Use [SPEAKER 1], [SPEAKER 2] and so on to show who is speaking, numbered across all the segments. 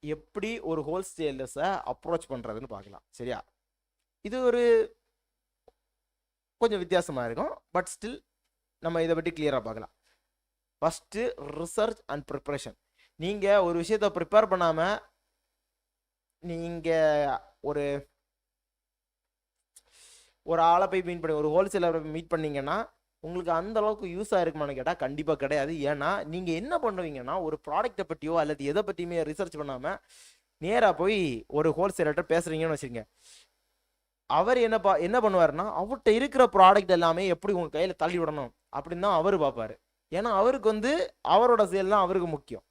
[SPEAKER 1] எப்படி ஒரு ஹோல்சேலர்ஸை அப்ரோச் பண்ணுறதுன்னு பார்க்கலாம். சரியா? இது ஒரு கொஞ்சம் வித்தியாசமாக இருக்கும், பட் ஸ்டில் நம்ம இதை பற்றி கிளியராக பார்க்கலாம். First research and preparation. நீங்கள் ஒரு விஷயத்தை ப்ரிப்பேர் பண்ணாமல் நீங்கள் ஒரு ஆளை போய் மீட் பண்ணி ஒரு ஹோல்சேலரை மீட் பண்ணீங்கன்னா உங்களுக்கு அந்த அளவுக்கு யூஸாக இருக்குமான்னு கேட்டால் கண்டிப்பாக கிடையாது. ஏன்னா நீங்கள் என்ன பண்ணுவீங்கன்னா ஒரு ப்ராடக்ட்டை பற்றியோ அல்லது எதை பற்றியுமே ரிசர்ச் பண்ணாமல் நேராக போய் ஒரு ஹோல்சேலர்கிட்ட பேசுகிறீங்கன்னு வச்சுக்கோங்க. அவர் என்ன பண்ணுவாருன்னா அவர்கிட்ட இருக்கிற ப்ராடக்ட் எல்லாமே எப்படி உங்கள் கையில் தள்ளி விடணும் அப்படின்னு தான் அவர் பார்ப்பார். ஏன்னா அவருக்கு அவரோட சேல் தான் அவருக்கு முக்கியம்.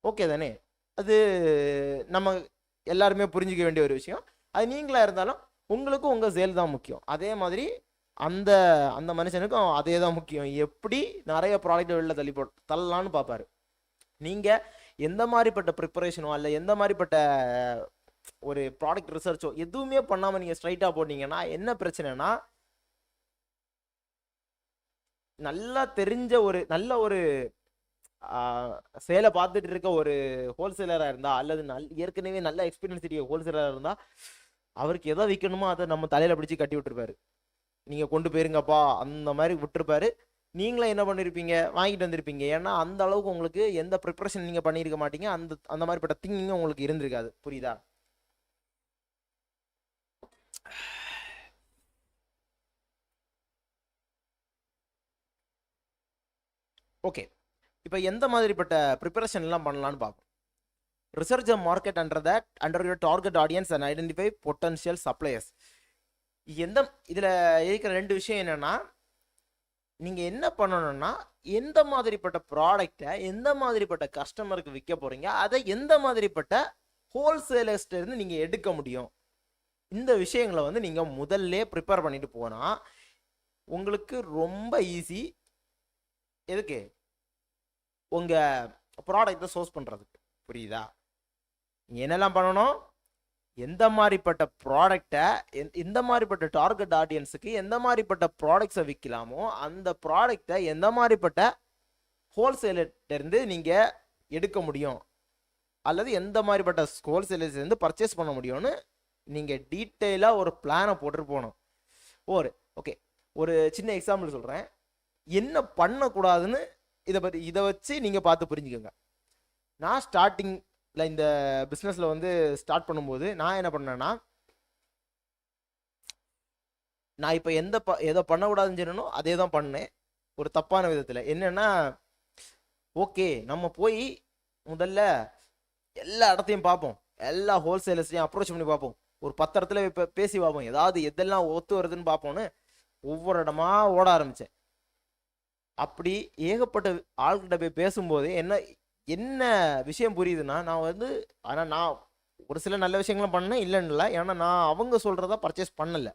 [SPEAKER 1] ஓகே தானே? அது நம்ம எல்லாருமே புரிஞ்சிக்க வேண்டிய ஒரு விஷயம். அது நீங்களாக இருந்தாலும் உங்களுக்கும் உங்கள் சேல் தான் முக்கியம். அதே மாதிரி அந்த அந்த மனுஷனுக்கும் அதே தான் முக்கியம். எப்படி நிறைய ப்ராடக்ட் வெளில தள்ளலான்னு பார்ப்பாரு. நீங்கள் எந்த மாதிரிப்பட்ட ப்ரிப்பரேஷனோ அல்ல எந்த மாதிரிப்பட்ட ஒரு ப்ராடக்ட் ரிசர்ச்சோ எதுவுமே பண்ணாமல் நீங்கள் ஸ்ட்ரைட்டாக போட்டீங்கன்னா என்ன பிரச்சனைனா, நல்லா தெரிஞ்ச நல்ல ஒரு சேலை பார்த்துட்டு இருக்க ஒரு ஹோல்சேலராக இருந்தால் அல்லது ஏற்கனவே நல்ல எக்ஸ்பீரியன்ஸ் இருக்க ஹோல்சேலராக இருந்தால் அவருக்கு எதை விற்கணுமோ அதை நம்ம தலையில் பிடிச்சி கட்டி விட்டுருப்பாரு. நீங்கள் கொண்டு போயிருங்கப்பா அந்த மாதிரி விட்டுருப்பாரு. நீங்களும் என்ன பண்ணியிருப்பீங்க, வாங்கிட்டு வந்திருப்பீங்க. ஏன்னா அந்த அளவுக்கு உங்களுக்கு எந்த ப்ரிப்ரேஷன் நீங்கள் பண்ணியிருக்க மாட்டீங்க. அந்த மாதிரிப்பட்ட திங்கிங்கும் உங்களுக்கு இருந்திருக்காது. புரியுதா? ஓகே, இப்போ எந்த மாதிரிப்பட்ட ப்ரிப்பரேஷன்லாம் பண்ணலான்னு பார்ப்போம். Research a market under your target audience and identify potential suppliers. இதில் இருக்கிற ரெண்டு விஷயம் என்னென்னா, நீங்கள் என்ன பண்ணணும்னா எந்த மாதிரிப்பட்ட ப்ராடக்டை எந்த மாதிரிப்பட்ட கஸ்டமருக்கு விற்க போகிறீங்க, அதை எந்த மாதிரிப்பட்ட ஹோல்சேலர்ஸ்லேருந்து நீங்கள் எடுக்க முடியும். இந்த விஷயங்களை நீங்கள் முதல்ல ப்ரிப்பேர் பண்ணிட்டு போனால் உங்களுக்கு ரொம்ப ஈஸி. எதுக்கு? உங்கள் ப்ராடக்டை சோர்ஸ் பண்ணுறதுக்கு. புரியுதா? என்னெல்லாம் பண்ணணும், எந்த மாதிரிப்பட்ட ப்ராடக்டை எந்த மாதிரிப்பட்ட டார்கெட் ஆடியன்ஸுக்கு எந்த மாதிரிப்பட்ட ப்ராடக்ட்ஸை விற்கலாமோ அந்த ப்ராடக்டை எந்த மாதிரிப்பட்ட ஹோல்சேலர்கிட்டருந்து நீங்கள் எடுக்க முடியும் அல்லது எந்த மாதிரிப்பட்ட ஹோல்சேலர்ஸ்லேருந்து பர்ச்சேஸ் பண்ண முடியும்னு நீங்கள் டீட்டெயிலாக ஒரு பிளானை போட்டுட்டு போகணும். ஓகே, ஒரு சின்ன எக்ஸாம்பிள் சொல்கிறேன். என்ன பண்ணக்கூடாதுன்னு இதை வச்சு நீங்கள் பார்த்து புரிஞ்சுக்கோங்க. நான் ஸ்டார்டிங்கில் இந்த பிஸ்னஸில் ஸ்டார்ட் பண்ணும்போது நான் என்ன பண்ணேன்னா, நான் இப்போ எதை பண்ணக்கூடாதுன்னு சொன்னனோ அதே தான் பண்ணேன், ஒரு தப்பான விதத்தில். என்னென்னா, ஓகே நம்ம போய் முதல்ல எல்லா இடத்தையும் பார்ப்போம், எல்லா ஹோல்சேலர்ஸையும் அப்ரோச் பண்ணி பார்ப்போம், ஒரு 10 இடத்துல இப்போ பேசி பார்ப்போம், எதெல்லாம் ஒத்து வருதுன்னு பார்ப்போன்னு ஒவ்வொரு இடமா ஓட ஆரம்பித்தேன். அப்படி ஏகப்பட்ட ஆள்கிட்ட போய் பேசும்போது என்ன விஷயம் புரியுதுன்னா, ஆனால் நான் ஒரு சில நல்ல விஷயங்களும் பண்ணேன், இல்லைன்னு இல்லை. ஏன்னா நான் அவங்க சொல்கிறத பர்ச்சேஸ் பண்ணலை,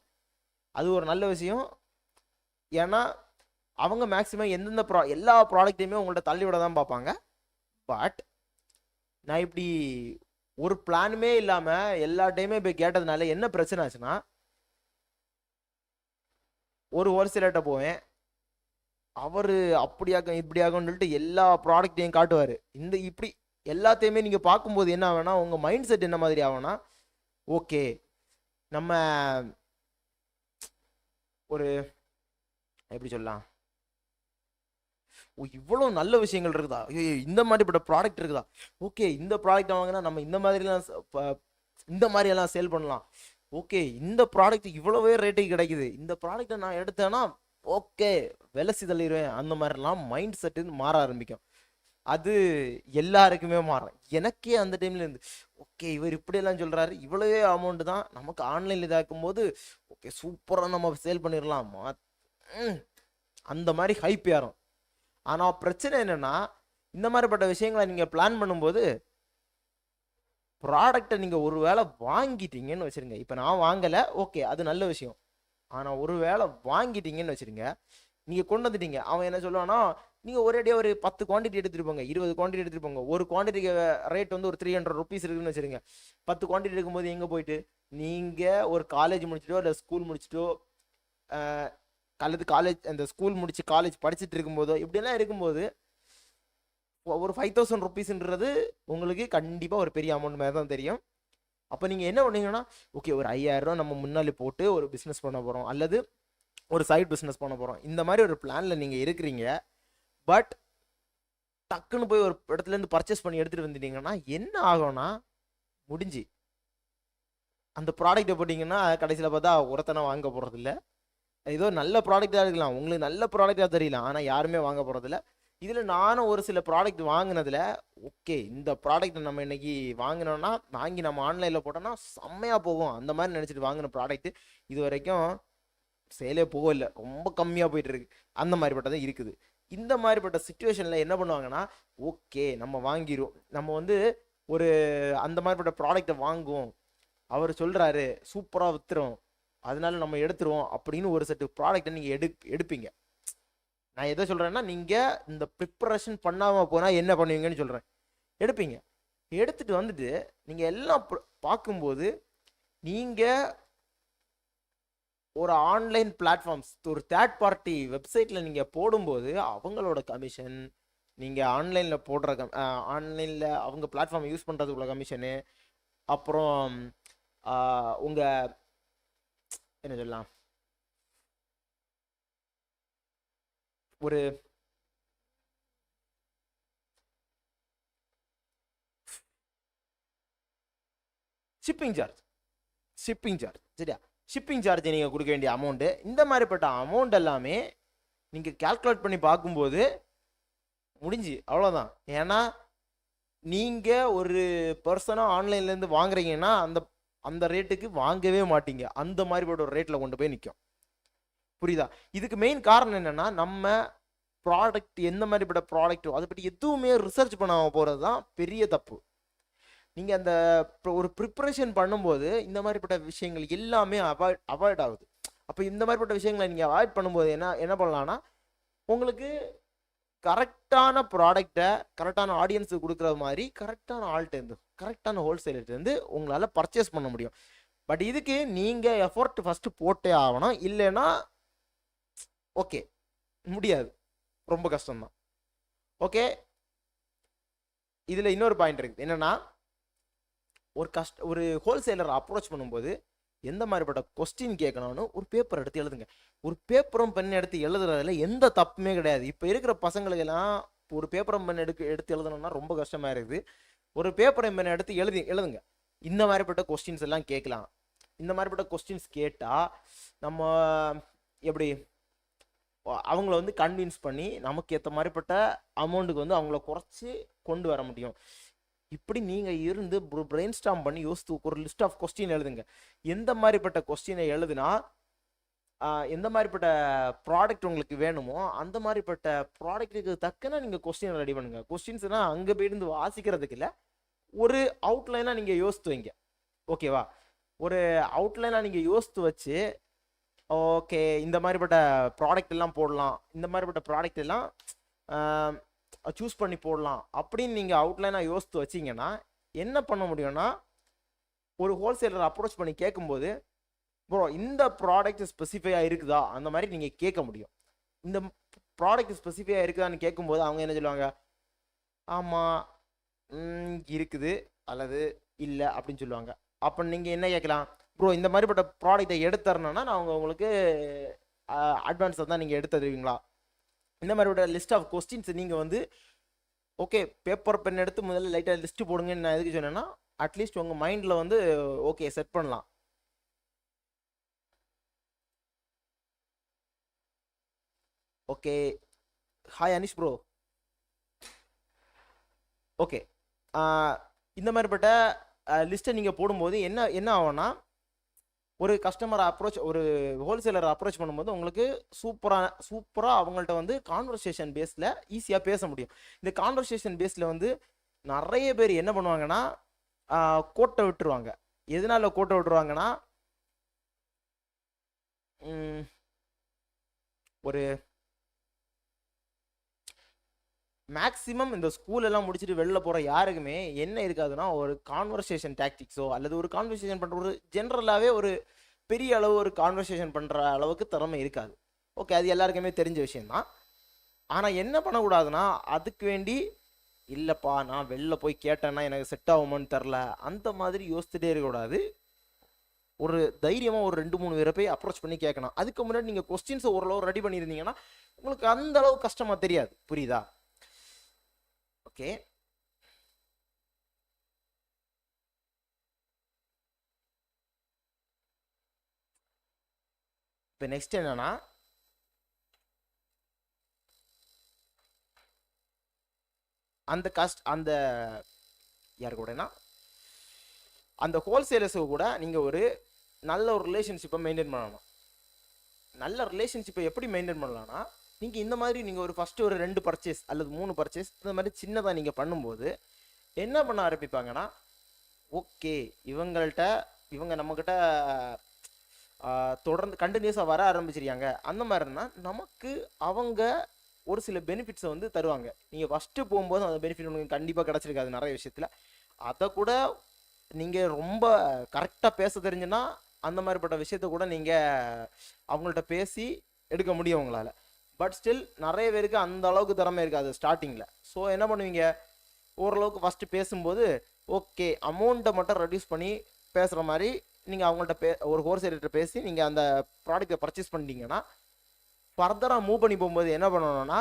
[SPEAKER 1] அது ஒரு நல்ல விஷயம். ஏன்னா அவங்க மேக்ஸிமம் எல்லா ப்ராடக்ட்டையுமே உங்கள்கிட்ட தள்ளி விட தான் பார்ப்பாங்க. பட் நான் இப்படி ஒரு பிளானுமே இல்லாமல் எல்லா டைமே போய் கேட்டதுனால என்ன பிரச்சனை ஆச்சுன்னா, ஒரு ஹோல்சேலர்கிட்ட போவேன், அவர் அப்படியாகும் இப்படியாகும்னு சொல்லிட்டு எல்லா ப்ராடக்டையும் காட்டுவார். இப்படி எல்லாத்தையுமே நீங்கள் பார்க்கும்போது என்ன ஆகுனா, உங்கள் மைண்ட் செட் என்ன மாதிரி ஆகுனா, ஓகே நம்ம ஒரு எப்படி சொல்லலாம், இவ்வளோ நல்ல விஷயங்கள் இருக்குதா, இந்த மாதிரிப்பட்ட ப்ராடக்ட் இருக்குதா, ஓகே இந்த ப்ராடக்ட் வாங்கினா நம்ம இந்த மாதிரியெல்லாம் சேல் பண்ணலாம், ஓகே இந்த ப்ராடக்ட் இவ்வளோவே ரேட்டுக்கு கிடைக்குது, இந்த ப்ராடக்டை நான் எடுத்தேன்னா ஓகே விலைசி தள்ளிடுவேன். அந்த மாதிரிலாம் மைண்ட் செட்டு மாற ஆரம்பிக்கும். அது எல்லாருக்குமே மாறும். எனக்கே அந்த டைம்ல இருந்து ஓகே இவர் இப்படியெல்லாம் சொல்கிறாரு, இவ்வளவே அமௌண்ட்டு தான், நமக்கு ஆன்லைனில் இதாக்கும் போது ஓகே சூப்பராக நம்ம சேல் பண்ணிடலாம், அந்த மாதிரி ஹைப் ஏறும். ஆனால் பிரச்சனை என்னென்னா, இந்த மாதிரிப்பட்ட விஷயங்களை நீங்கள் பிளான் பண்ணும்போது ப்ராடக்டை நீங்கள் ஒரு வேளை வாங்கிட்டீங்கன்னு வச்சுருங்க. இப்போ நான் வாங்கலை, ஓகே அது நல்ல விஷயம். ஆனால் ஒரு வேளை வாங்கிட்டீங்கன்னு வச்சுருங்க, நீங்கள் கொண்டு வந்துட்டீங்க, அவன் என்ன சொல்லுவான்னா, நீங்கள் ஒரேடியாக ஒரு 10 குவான்டிட்டி எடுத்துகிட்டு போங்க, 20 குவான்டிட்டி எடுத்துகிட்டு போங்க, ஒரு குவான்டிட்டிக்கு ரேட் ஒரு 300 ருபீஸ் இருக்குதுன்னு வச்சுருங்க. 10 குவான்டிட்டி எடுக்கும்போது எங்கே போயிட்டு நீங்கள் ஒரு காலேஜ் முடிச்சுட்டோ இல்லை ஸ்கூல் முடிச்சுட்டோ அல்லது காலேஜ் அந்த ஸ்கூல் முடிச்சு காலேஜ் படிச்சுட்டு இருக்கும்போதோ இப்படியெல்லாம் இருக்கும்போது ஒரு 5000 ருபீஸ்ன்றது உங்களுக்கு கண்டிப்பாக ஒரு பெரிய அமௌண்ட் மாதிரி தான் தெரியும். அப்போ நீங்கள் என்ன பண்ணீங்கன்னா, ஓகே ஒரு 5000 நம்ம முன்னாடி போட்டு ஒரு பிஸ்னஸ் பண்ண போகிறோம், அல்லது ஒரு சைட் பிஸ்னஸ் பண்ண போகிறோம், இந்த மாதிரி ஒரு பிளானில் நீங்கள் இருக்கிறீங்க. பட் டக்குன்னு போய் ஒரு இடத்துலேருந்து பர்ச்சேஸ் பண்ணி எடுத்துகிட்டு வந்துட்டீங்கன்னா என்ன ஆகும்னா, முடிஞ்சு அந்த ப்ராடக்ட்டை போட்டிங்கன்னா கடைசியில் பார்த்தா ஒருத்தனை வாங்க போகிறதில்ல. ஏதோ நல்ல ப்ராடக்டாக இருக்கலாம், உங்களுக்கு நல்ல ப்ராடக்டாக தெரியலாம், ஆனால் யாருமே வாங்க போகிறதில்ல. இதில் நானும் ஒரு சில ப்ராடக்ட் வாங்கினதில் ஓகே இந்த ப்ராடக்ட் நம்ம இன்னைக்கு வாங்கினோன்னா வாங்கி நம்ம ஆன்லைனில் போட்டோம்னா செம்மையாக போகும் அந்த மாதிரி நினச்சிட்டு வாங்கின ப்ராடக்ட் இது வரைக்கும் சேலே போகல, ரொம்ப கம்மியாக போயிட்டு இருக்கு. அந்த மாதிரிப்பட்டதான் இருக்குது. இந்த மாதிரிப்பட்ட சுச்சுவேஷனில் என்ன பண்ணுவாங்கன்னா, ஓகே நம்ம வாங்கிடுவோம், நம்ம வந்து ஒரு அந்த மாதிரிப்பட்ட ப்ராடக்டை வாங்குவோம், அவர் சொல்கிறாரு சூப்பராக விற்றுரும், அதனால நம்ம எடுத்துருவோம் அப்படின்னு ஒரு செட்டு ப்ராடக்டை நீங்கள் எடுப்பீங்க. நான் எதை சொல்கிறேன்னா, நீங்கள் இந்த ப்ரிப்பரேஷன் பண்ணாமல் போனால் என்ன பண்ணுவீங்கன்னு சொல்கிறேன். எடுப்பீங்க, எடுத்துகிட்டு வந்துட்டு நீங்கள் எல்லாம் பார்க்கும்போது நீங்கள் ஒரு ஆன்லைன் பிளாட்ஃபார்ம்ஸ், ஒரு தேர்ட் பார்ட்டி வெப்சைட்டில் நீங்கள் போடும்போது அவங்களோட கமிஷன், நீங்கள் ஆன்லைனில் போடுற ஆன்லைனில் அவங்க பிளாட்ஃபார்ம் யூஸ் பண்ணுறதுக்குள்ள கமிஷனு, அப்புறம் உங்கள் என்ன சொல்லலாம், ஒரு ஷிப்பிங் சார்ஜ் சரியா, ஷிப்பிங் சார்ஜ் நீங்கள் கொடுக்க வேண்டிய அமௌண்ட்டு, இந்த மாதிரிப்பட்ட அமௌண்ட் எல்லாமே நீங்கள் கேல்குலேட் பண்ணி பார்க்கும்போது முடிஞ்சு அவ்வளோதான். ஏன்னா நீங்கள் ஒரு பர்சனாக ஆன்லைன்லேருந்து வாங்குறீங்கன்னா அந்த அந்த ரேட்டுக்கு வாங்கவே மாட்டீங்க, அந்த மாதிரிப்பட்ட ஒரு ரேட்டில் கொண்டு போய் நிற்கும். புரியுதா? இதுக்கு மெயின் காரணம் என்னென்னா, நம்ம ப்ராடக்ட் எந்த மாதிரிப்பட்ட ப்ராடக்ட்டோ அதை பற்றி எதுவுமே ரிசர்ச் பண்ணாமல் போகிறது தான் பெரிய தப்பு. நீங்கள் அந்த ஒரு ப்ரிப்பரேஷன் பண்ணும்போது இந்த மாதிரிப்பட்ட விஷயங்கள் எல்லாமே அவாய்ட் ஆகுது. அப்போ இந்த மாதிரிப்பட்ட விஷயங்களை நீங்கள் அவாய்ட் பண்ணும்போது என்ன பண்ணலான்னா, உங்களுக்கு கரெக்டான ப்ராடக்டை கரெக்டான ஆடியன்ஸுக்கு கொடுக்குற மாதிரி கரெக்டான ஆள்கிட்டேருந்து கரெக்டான ஹோல்சேலர்கிட்டேருந்து உங்களால் பர்ச்சேஸ் பண்ண முடியும். பட் இதுக்கு நீங்கள் எஃபோர்ட் ஃபஸ்ட்டு போட்டே ஆகணும், இல்லைன்னா ஓகே முடியாது, ரொம்ப கஷ்டம்தான். ஓகே, இதில் இன்னொரு பாயிண்ட் இருக்குது என்னென்னா, ஒரு ஹோல்சேலர் அப்ரோச் பண்ணும்போது எந்த மாதிரிப்பட்ட கொஸ்டின் கேட்கணும்னு ஒரு பேப்பர் எடுத்து எழுதுங்க. ஒரு பேப்பரும் பெண் எடுத்து எழுதுறதுல எந்த தப்புமே கிடையாது. இப்போ இருக்கிற பசங்களுக்கெல்லாம் ஒரு பேப்பரும் பெண் எடுத்து எழுதணும்னா ரொம்ப கஷ்டமாக இருக்குது. ஒரு பேப்பரும் பெண் எடுத்து எழுதுங்க. இந்த மாதிரிப்பட்ட கொஸ்டின்ஸ் எல்லாம் கேட்கலாம். இந்த மாதிரிப்பட்ட கொஸ்டின்ஸ் கேட்டால் நம்ம எப்படி அவங்கள வந்து கன்வின்ஸ் பண்ணி நமக்கு ஏற்ற மாதிரிப்பட்ட அமௌண்ட்டுக்கு வந்து அவங்கள குறைச்சி கொண்டு வர முடியும். இப்படி நீங்கள் இருந்து பிரெயின் ஸ்டார்ம் பண்ணி யோசித்து ஒரு லிஸ்ட் ஆஃப் கொஸ்டின் எழுதுங்க. எந்த மாதிரிப்பட்ட கொஸ்டினை எழுதுனா எந்த மாதிரிப்பட்ட ப்ராடக்ட் உங்களுக்கு வேணுமோ அந்த மாதிரிப்பட்ட ப்ராடக்ட்டுக்கு தக்கன நீங்கள் கொஸ்டின் ரெடி பண்ணுங்கள். கொஸ்டின்ஸ்னால் அங்கே போயிருந்து வாசிக்கிறதுக்கு இல்லை, ஒரு அவுட்லைனாக நீங்கள் யோசித்து வைங்க. ஓகேவா? ஒரு அவுட்லைனாக நீங்கள் யோசித்து வச்சு ஓகே இந்த மாதிரிப்பட்ட ப்ராடக்ட் எல்லாம் போடலாம், இந்த மாதிரிப்பட்ட ப்ராடக்ட் எல்லாம் சூஸ் பண்ணி போடலாம் அப்படின்னு நீங்கள் அவுட்லைனாக யோசித்து வச்சிங்கன்னா என்ன பண்ண முடியும்னா, ஒரு ஹோல்சேலர் அப்ரோச் பண்ணி கேட்கும்போது ப்ரோ இந்த ப்ராடக்ட் ஸ்பெசிஃபையாக இருக்குதா அந்த மாதிரி நீங்கள் கேட்க முடியும். இந்த ப்ராடக்ட் ஸ்பெசிஃபையாக இருக்குதான்னு கேட்கும்போது அவங்க என்ன சொல்லுவாங்க, ஆமாம் இருக்குது அல்லது இல்லை அப்படின்னு சொல்லுவாங்க. அப்போ நீங்கள் என்ன கேட்கலாம், ப்ரோ இந்த மாதிரிப்பட்ட ப்ராடக்டை எடுத்துறணுன்னா நான் உங்களுக்கு அட்வான்ஸை தான் நீங்கள் எடுத்து தருவீங்களா, இந்த மாதிரியோட லிஸ்ட் ஆஃப் கொஸ்டின்ஸ் நீங்கள் வந்து ஓகே பேப்பர் பென் எடுத்து முதல்ல லைட்டாக லிஸ்ட்டு போடுங்கன்னு நான் எதுக்கு சொன்னேன்னா, அட்லீஸ்ட் உங்கள் மைண்டில் வந்து ஓகே செட் பண்ணலாம். Okay, hi Anish bro. Okay, இந்த மாதிரிப்பட்ட லிஸ்ட்டை நீங்கள் போடும்போது என்ன ஆகும்னா, ஒரு கஸ்டமரை ஒரு ஹோல்சேலரை அப்ரோச் பண்ணும்போது உங்களுக்கு சூப்பராக அவங்கள்ட்ட வந்து கான்வர்சேஷன் பேஸில் ஈஸியாக பேச முடியும். இந்த கான்வர்சேஷன் பேஸில் வந்து நிறைய பேர் என்ன பண்ணுவாங்கன்னா கோட்டை விட்டுருவாங்க. எதனால கோட்டை விட்டுருவாங்கன்னா, ஒரு மேக்ஸிமம் இந்த ஸ்கூலெல்லாம் முடிச்சுட்டு வெளில போகிற யாருக்குமே என்ன இருக்காதுன்னா, ஒரு கான்வர்சேஷன் டாக்டிக்ஸோ அல்லது ஒரு கான்வர்சேஷன் பண்ணுற ஒரு ஜென்ரலாகவே ஒரு பெரிய அளவு ஒரு கான்வர்சேஷன் பண்ணுற அளவுக்கு திறமை இருக்காது. ஓகே, அது எல்லாருக்குமே தெரிஞ்ச விஷயந்தான். ஆனால் என்ன பண்ணக்கூடாதுன்னா, அதுக்கு வேண்டி இல்லைப்பா நான் வெளில போய் கேட்டேன்னா எனக்கு செட் ஆகுமான்னு தெரில, அந்த மாதிரி யோசிச்சுட்டே இருக்கக்கூடாது. ஒரு தைரியமாக ஒரு 2-3 பேரை போய் அப்ரோச் பண்ணி கேட்கணும். அதுக்கு முன்னாடி நீங்கள் கொஸ்டின்ஸை ஓரளவு ரெடி பண்ணியிருந்தீங்கன்னா உங்களுக்கு அந்த அளவு கஷ்டமாக தெரியாது. புரியுதா? ஓகே. இப்போ நெக்ஸ்ட் என்னன்னா, அந்த யார் கூடனா அந்த ஹோல்சேலர்ஸு கூட நீங்கள் ஒரு நல்ல ஒரு ரிலேஷன்ஷிப்பை மெயின்டைன் பண்ணணும். நல்ல ரிலேஷன்ஷிப்பை எப்படி மெயின்டைன் பண்ணலாம்னா, நீங்கள் இந்த மாதிரி நீங்கள் ஒரு ஃபஸ்ட்டு ஒரு 2 பர்ச்சேஸ் அல்லது 3 பர்ச்சேஸ் இந்த மாதிரி சின்னதாக நீங்கள் பண்ணும்போது என்ன பண்ண ஆரம்பிப்பாங்கன்னா, ஓகே இவங்க நம்மக்கிட்ட தொடர்ந்து கண்டினியூஸாக வர ஆரம்பிச்சிருக்காங்க. அந்த மாதிரினா நமக்கு அவங்க ஒரு சில பெனிஃபிட்ஸை வந்து தருவாங்க. நீங்கள் ஃபஸ்ட்டு போகும்போது அந்த பெனிஃபிட் உங்களுக்கு கண்டிப்பாக கிடச்சிருக்காது நிறைய விஷயத்தில். அதை கூட நீங்கள் ரொம்ப கரெக்டாக பேச தெரிஞ்சுன்னா அந்த மாதிரிப்பட்ட விஷயத்த கூட நீங்கள் அவங்கள்ட்ட பேசி எடுக்க முடியும் உங்களால். பட் ஸ்டில் நிறைய பேருக்கு அந்த அளவுக்கு திறமை இருக்காது ஸ்டார்டிங்கில். ஸோ என்ன பண்ணுவீங்க, ஓரளவுக்கு ஃபஸ்ட்டு பேசும்போது ஓகே அமௌண்ட்டை மட்டும் ரெடியூஸ் பண்ணி பேசுகிற மாதிரி நீங்கள் அவங்கள்ட்ட ஒரு ஹோல்சேலர்கிட்ட பேசி நீங்கள் அந்த ப்ராடக்ட்டை பர்ச்சேஸ் பண்ணிட்டீங்கன்னா, ஃபர்தராக மூவ் பண்ணி போகும்போது என்ன பண்ணணும்னா,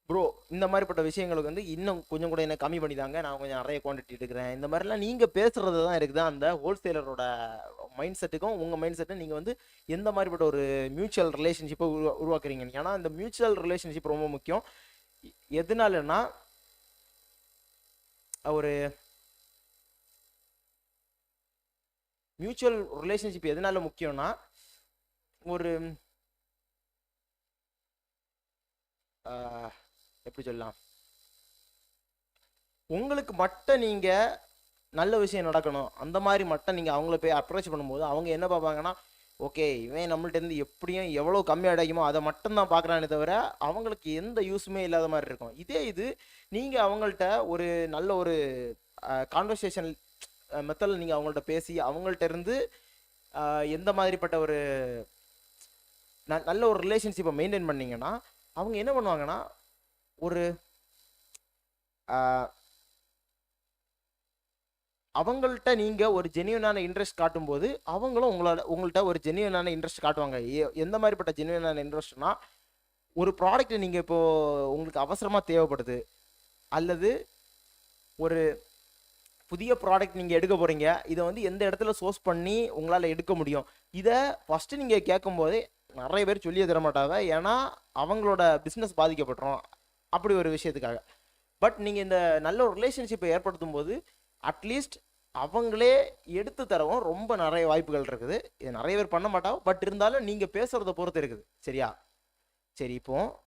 [SPEAKER 1] ப்ரோ இந்த மாதிரிப்பட்ட விஷயங்களுக்கு வந்து இன்னும் கொஞ்சம் கூட என்ன கம்மி பண்ணி தாங்க, நான் கொஞ்சம் நிறைய குவான்டிட்டி எடுக்கிறேன். இந்த மாதிரிலாம் நீங்கள் பேசுகிறது தான் இருக்குது அந்த ஹோல்சேலரோட மைண்ட் செட்டுக்கும் உங்கள் மைண்ட் செட்டும் நீங்கள் வந்து எந்த மாதிரிப்பட்ட ஒரு மியூச்சுவல் ரிலேஷன்ஷிப்பை உருவாக்குறீங்க. ஏன்னா இந்த மியூச்சுவல் ரிலேஷன்ஷிப் ரொம்ப முக்கியம். எதனாலன்னா, ஒரு மியூச்சுவல் ரிலேஷன்ஷிப் எதனால முக்கியம்னா, ஒரு எப்படி சொல்லலாம், உங்களுக்கு மட்டும் நீங்கள் நல்ல விஷயம் நடக்கணும் அந்த மாதிரி மட்டும் நீங்கள் அவங்கள போய் அப்ரோச் பண்ணும்போது அவங்க என்ன பார்ப்பாங்கன்னா, ஓகே இவன் நம்மள்ட்டேருந்து எப்படியும் எவ்வளோ கம்மியாக கிடைக்குமோ அதை மட்டும்தான் பார்க்குறானே தவிர அவங்களுக்கு எந்த யூஸுமே இல்லாத மாதிரி இருக்கும். இது நீங்கள் அவங்கள்ட்ட ஒரு நல்ல ஒரு கான்வர்சேஷன் மெத்தடில் நீங்கள் அவங்கள்ட்ட பேசி அவங்கள்ட்ட இருந்து எந்த மாதிரிப்பட்ட ஒரு நல்ல ஒரு ரிலேஷன்ஷிப்பை மெயின்டைன் பண்ணிங்கன்னா அவங்க என்ன பண்ணுவாங்கன்னா, ஒரு அவங்கள்ட்ட நீங்கள் ஒரு ஜென்யூனான இன்ட்ரெஸ்ட் காட்டும்போது அவங்களும் உங்கள்கிட்ட ஒரு ஜென்யூனான இன்ட்ரெஸ்ட் காட்டுவாங்க. எந்த மாதிரிப்பட்ட ஜென்யூனான இன்ட்ரெஸ்ட்னா, ஒரு ப்ராடக்ட் நீங்கள் இப்போது உங்களுக்கு அவசரமாக தேவைப்படுது அல்லது ஒரு புதிய ப்ராடக்ட் நீங்கள் எடுக்க போகிறீங்க, இதை வந்து எந்த இடத்துல சோர்ஸ் பண்ணி உங்களால் எடுக்க முடியும், இதை ஃபஸ்ட்டு நீங்கள் கேட்கும்போதே நிறைய பேர் சொல்லியே தர மாட்டாங்க. ஏன்னா அவங்களோட பிஸ்னஸ் பாதிக்கப்பட்டுரும் அப்படி ஒரு விஷயத்துக்காக. பட் நீங்கள் இந்த நல்ல ஒரு ரிலேஷன்ஷிப்பை ஏற்படுத்தும் போது அட்லீஸ்ட் அவங்களே எடுத்து தரவும் ரொம்ப நிறைய வாய்ப்புகள் இருக்குது. இது நிறைய பேர் பண்ண மாட்டாங்க. பட் இருந்தாலும் நீங்கள் பேசுகிறத பொறுத்து இருக்குது. சரியா? சரி, இப்போ